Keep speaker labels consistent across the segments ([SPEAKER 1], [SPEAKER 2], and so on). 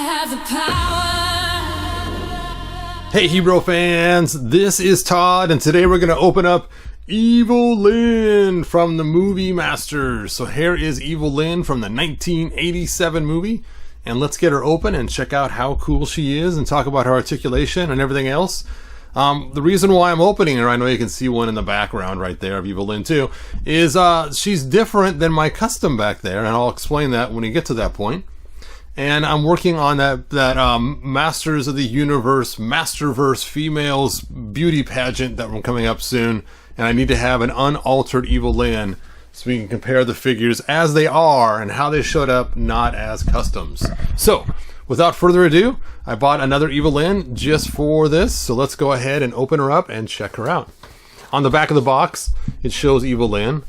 [SPEAKER 1] have the power.
[SPEAKER 2] Hey hero fans, this is Todd, and today we're going to open up Evil-Lyn from the movie Masters. So here is Evil-Lyn from the 1987 movie, and let's get her open and check out how cool she is and talk about her articulation and everything else. The reason why I'm opening her, I know you can see one in the background right there of Evil-Lyn too, is she's different than my custom back there, and I'll explain that when we get to that point. And I'm working on that Masters of the Universe, Masterverse females beauty pageant that we're coming up soon. And I need to have an unaltered Evil-Lyn so we can compare the figures as they are and how they showed up, not as customs. So, without further ado, I bought another Evil-Lyn just for this. So let's go ahead and open her up and check her out. On the back of the box, it shows Evil-Lyn.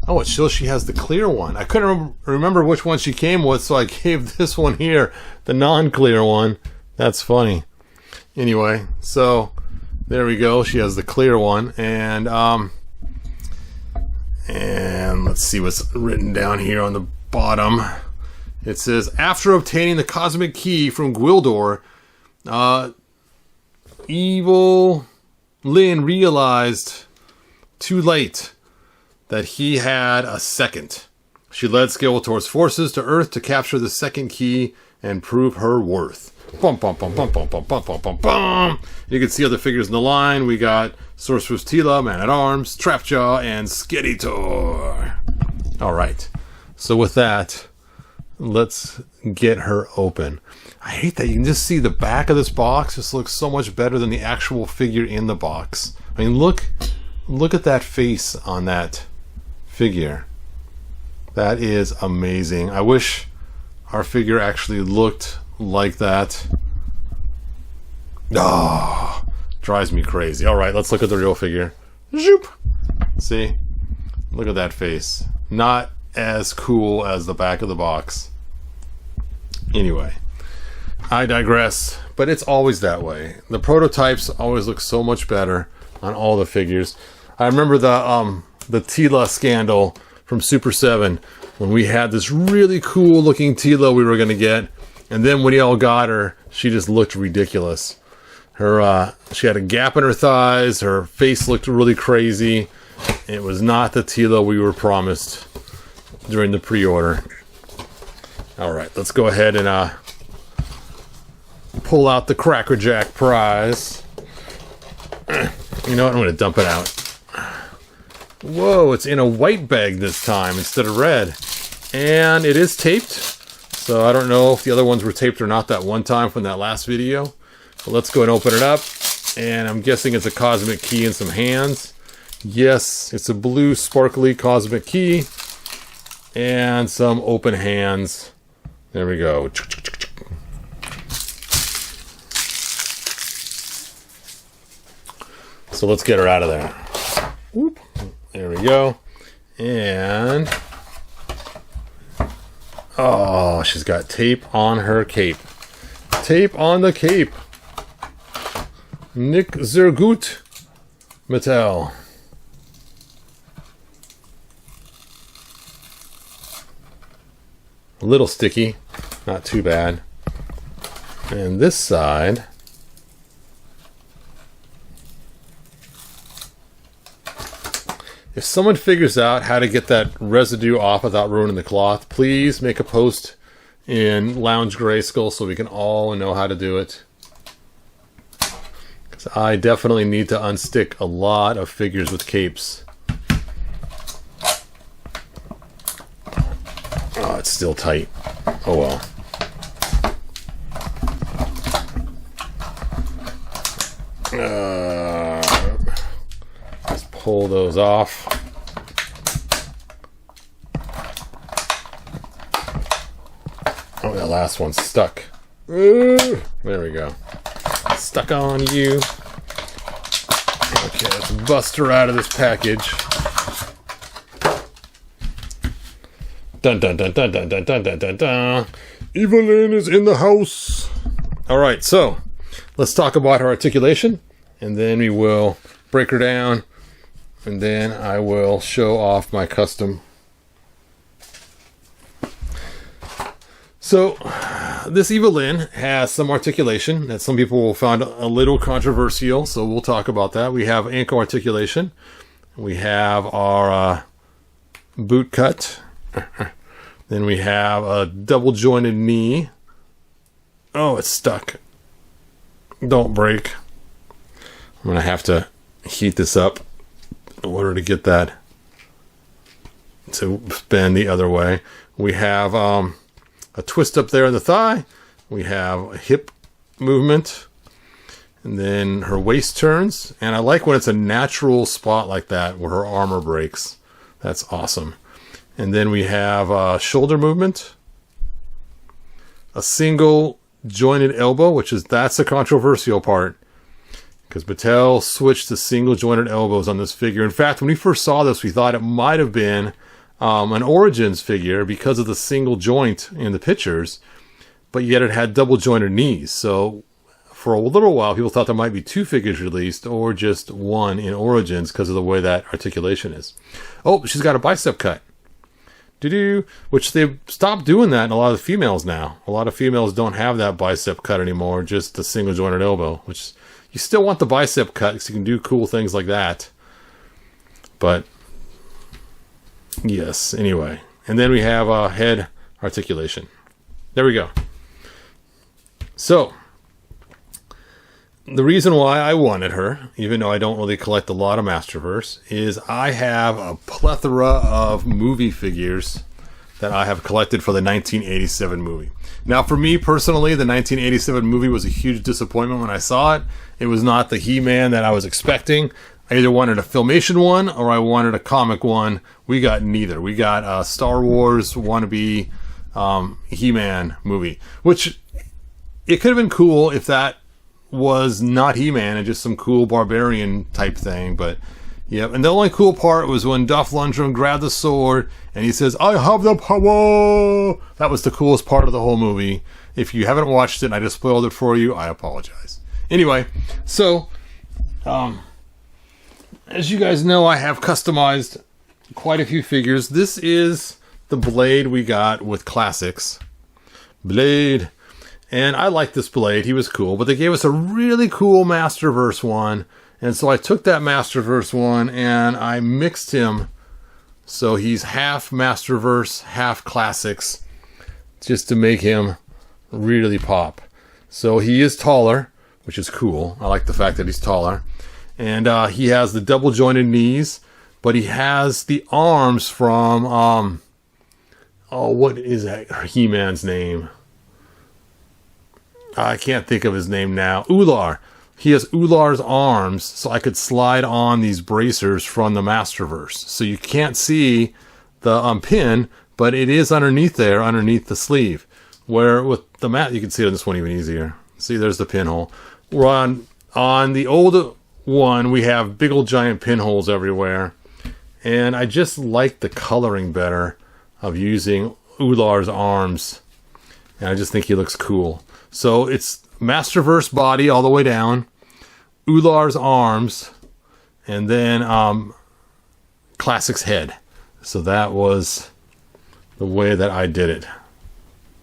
[SPEAKER 2] Oh, it shows she has the clear one. I couldn't remember which one she came with, so I gave this one here, the non-clear one. That's funny. Anyway, so there we go. She has the clear one, and let's see what's written down here on the bottom. It says, after obtaining the cosmic key from Gwildor, Evil-Lyn realized too late that he had a second. She led Skeletor's forces to Earth to capture the second key and prove her worth. Bum, bum, bum, bum, bum, bum, bum, bum, bum, bum. You can see other figures in the line. We got Sorceress Teela, Man-at-Arms, Trapjaw, and Skeletor. Alright, so with that, let's get her open. I hate that you can just see the back of this box. This looks so much better than the actual figure in the box. I mean, look at that face on that figure. That is amazing. I wish our figure actually looked like that. Oh, drives me crazy. All right, let's look at the real figure. Zoop. See? Look at that face. Not as cool as the back of the box. Anyway, I digress, but it's always that way. The prototypes always look so much better on all the figures. I remember the Teela scandal from Super 7 when we had this really cool looking Teela we were going to get, and then when y'all got her, she just looked ridiculous. She had a gap in her thighs, her face looked really crazy. It was not the Teela we were promised during the pre-order. Alright, let's go ahead and pull out the Cracker Jack prize. You know what, I'm going to dump it out. Whoa, it's in a white bag this time instead of red. And it is taped. So I don't know if the other ones were taped or not that one time from that last video. But let's go and open it up. And I'm guessing it's a cosmic key and some hands. Yes, it's a blue sparkly cosmic key. And some open hands. There we go. So let's get her out of there. Whoop. There we go. And oh, she's got tape on her cape. Tape on the cape. Nick Zergut Mattel. A little sticky, not too bad. And this side, if someone figures out how to get that residue off without ruining the cloth, please make a post in Lounge Grayskull so we can all know how to do it. Because I definitely need to unstick a lot of figures with capes. Oh, it's still tight. Oh well. Let's pull those off. Oh, that last one's stuck. There we go. Stuck on you. Okay, let's bust her out of this package. Dun dun dun dun dun dun dun dun dun dun. Evil-Lyn is in the house. Alright, so let's talk about her articulation, and then we will break her down, and then I will show off my custom. So this Evil-Lyn has some articulation that some people will find a little controversial, so we'll talk about that. We have ankle articulation. We have our boot cut. Then we have a double jointed knee. Oh, it's stuck. Don't break. I'm going to have to heat this up in order to get that to bend the other way. We have a twist up there in the thigh. We have a hip movement. And then her waist turns. And I like when it's a natural spot like that where her armor breaks. That's awesome. And then we have a shoulder movement. A single jointed elbow, that's the controversial part. Because Mattel switched to single jointed elbows on this figure. In fact, when we first saw this, we thought it might have been an Origins figure because of the single joint in the pictures, but yet it had double jointed knees. So for a little while, people thought there might be two figures released or just one in Origins because of the way that articulation is. Oh, she's got a bicep cut. Which they've stopped doing that in a lot of the females now. A lot of females don't have that bicep cut anymore, just the single jointed elbow, which you still want the bicep cut because you can do cool things like that. But yes, anyway. And then we have head articulation. There we go. So, the reason why I wanted her, even though I don't really collect a lot of Masterverse, is I have a plethora of movie figures that I have collected for the 1987 movie. Now, for me personally, the 1987 movie was a huge disappointment when I saw it. It was not the He-Man that I was expecting. I either wanted a Filmation one or I wanted a comic one. We got neither. We got a Star Wars wannabe He-Man movie, which it could have been cool if that was not He-Man and just some cool barbarian type thing, but yeah. And the only cool part was when Dolph Lundgren grabbed the sword and he says, "I have the power." That was the coolest part of the whole movie. If you haven't watched it and I just spoiled it for you, I apologize. Anyway, so as you guys know, I have customized quite a few figures. This is the Blade we got with Classics. Blade. And I like this Blade. He was cool. But they gave us a really cool Masterverse one. And so I took that Masterverse one and I mixed him. So he's half Masterverse, half Classics. Just to make him really pop. So he is taller, which is cool. I like the fact that he's taller. And he has the double jointed knees. But he has the arms from... what is that He-Man's name? I can't think of his name now. Ular. He has Ular's arms, so I could slide on these bracers from the Masterverse. So you can't see the pin, but it is underneath there, underneath the sleeve. Where with the mat, you can see it on this one even easier. See, there's the pinhole. We're on the old one, we have big old giant pinholes everywhere. And I just like the coloring better of using Ular's arms. And I just think he looks cool. So it's Masterverse body all the way down, Ular's arms, and then Classic's head. So that was the way that I did it.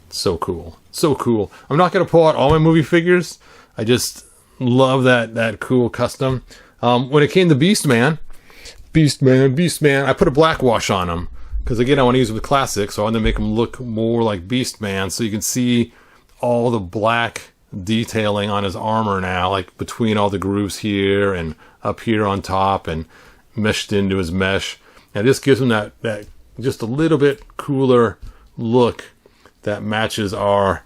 [SPEAKER 2] So cool. So cool. I'm not going to pull out all my movie figures. I just love that cool custom. When it came to Beastman, I put a black wash on him. Because again, I want to use it with Classic, so I want to make him look more like Beastman. So you can see all the black detailing on his armor now, like between all the grooves here and up here on top and meshed into his mesh. And this gives him that just a little bit cooler look that matches our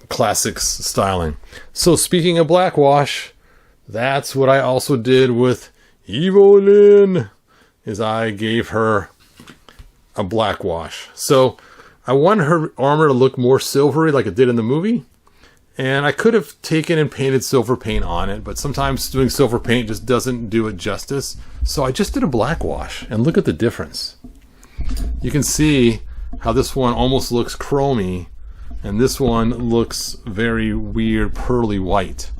[SPEAKER 2] Classics styling. So speaking of black wash, that's what I also did with Evil-Lyn, is I gave her a black wash. So I wanted her armor to look more silvery like it did in the movie. And I could have taken and painted silver paint on it, but sometimes doing silver paint just doesn't do it justice. So I just did a black wash, and look at the difference. You can see how this one almost looks chromy, and this one looks very weird pearly white.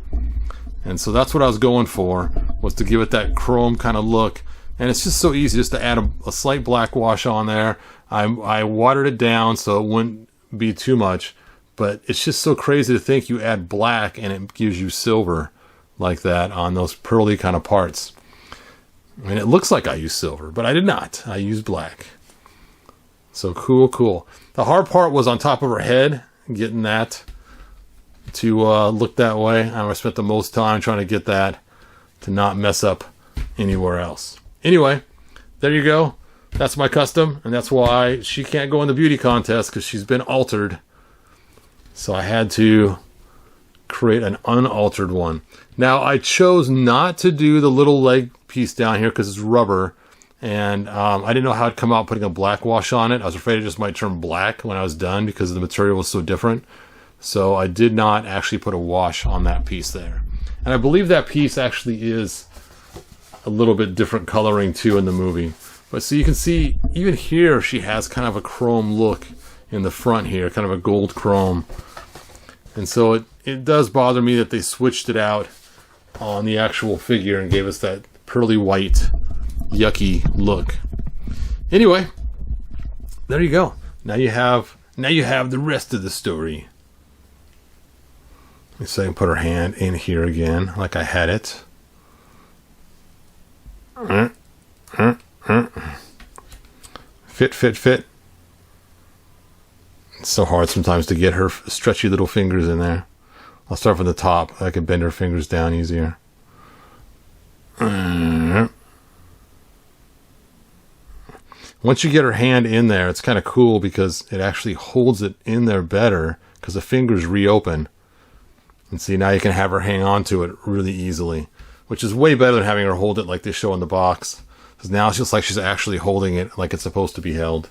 [SPEAKER 2] And so that's what I was going for, was to give it that chrome kind of look. And it's just so easy just to add a slight black wash on there. I watered it down so it wouldn't be too much, but it's just so crazy to think you add black and it gives you silver like that on those pearly kind of parts. I mean, it looks like I used silver, but I did not. I used black. So cool. The hard part was on top of her head, getting that to look that way. I spent the most time trying to get that to not mess up anywhere else. Anyway, there you go. That's my custom, and that's why she can't go in the beauty contest, because she's been altered. So I had to create an unaltered one. Now, I chose not to do the little leg piece down here because it's rubber, and I didn't know how it'd come out putting a black wash on it. I was afraid it just might turn black when I was done because the material was so different. So I did not actually put a wash on that piece there. And I believe that piece actually is a little bit different coloring too in the movie. But so you can see, even here, she has kind of a chrome look in the front here, kind of a gold chrome. And so it does bother me that they switched it out on the actual figure and gave us that pearly white, yucky look. Anyway, there you go. Now you have the rest of the story. So I can put her hand in here again, like I had it. Fit. It's so hard sometimes to get her stretchy little fingers in there. I'll start from the top. I can bend her fingers down easier. Once you get her hand in there, it's kind of cool because it actually holds it in there better because the fingers reopen. And see, now you can have her hang on to it really easily, which is way better than having her hold it like they show in the box. Because now it's just like she's actually holding it like it's supposed to be held.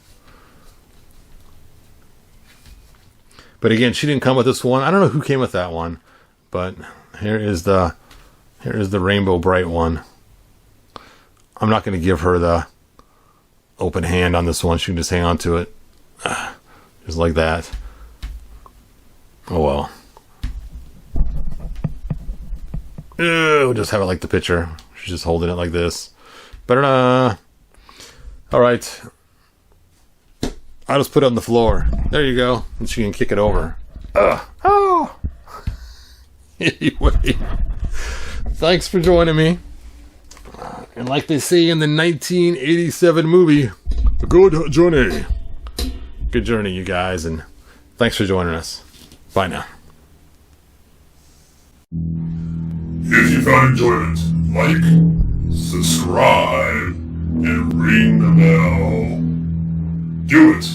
[SPEAKER 2] But again, she didn't come with this one. I don't know who came with that one, but here is the Rainbow Bright one. I'm not going to give her the open hand on this one. She can just hang on to it. Just like that. Oh well. We'll just have it like the picture. She's just holding it like this. Alright. I'll just put it on the floor. There you go. And she can kick it over. Oh! Anyway. Thanks for joining me. And like they say in the 1987 movie, a good journey. Good journey, you guys. And thanks for joining us. Bye now.
[SPEAKER 1] If you found enjoyment, like, subscribe, and ring the bell. Do it!